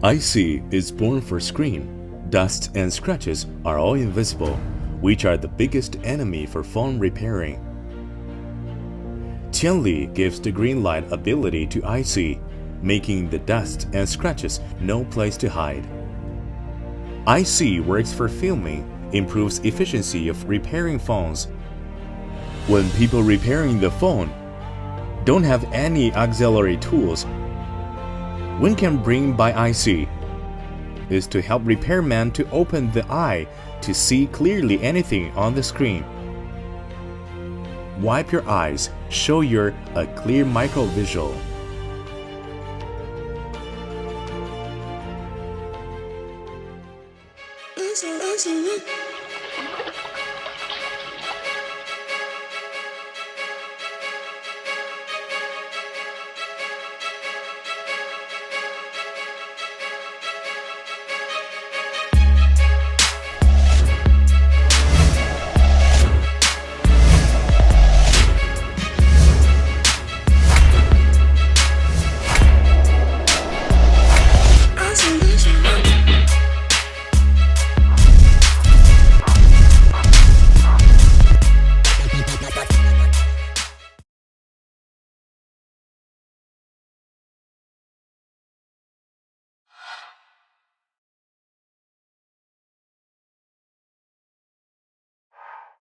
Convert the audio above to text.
iSee is born for screen. Dust and scratches are all invisible, which are the biggest enemy for phone repairing. Qianli gives the green light ability to iSee, making the dust and scratches no place to hide. iSee works for filming, improves efficiency of repairing phones. When people repairing the phone don't have any auxiliary tools, one can bring by iSee is to help repairman to open the eye to see clearly anything on the screen. Wipe your eyes, show you're a clear microvisual.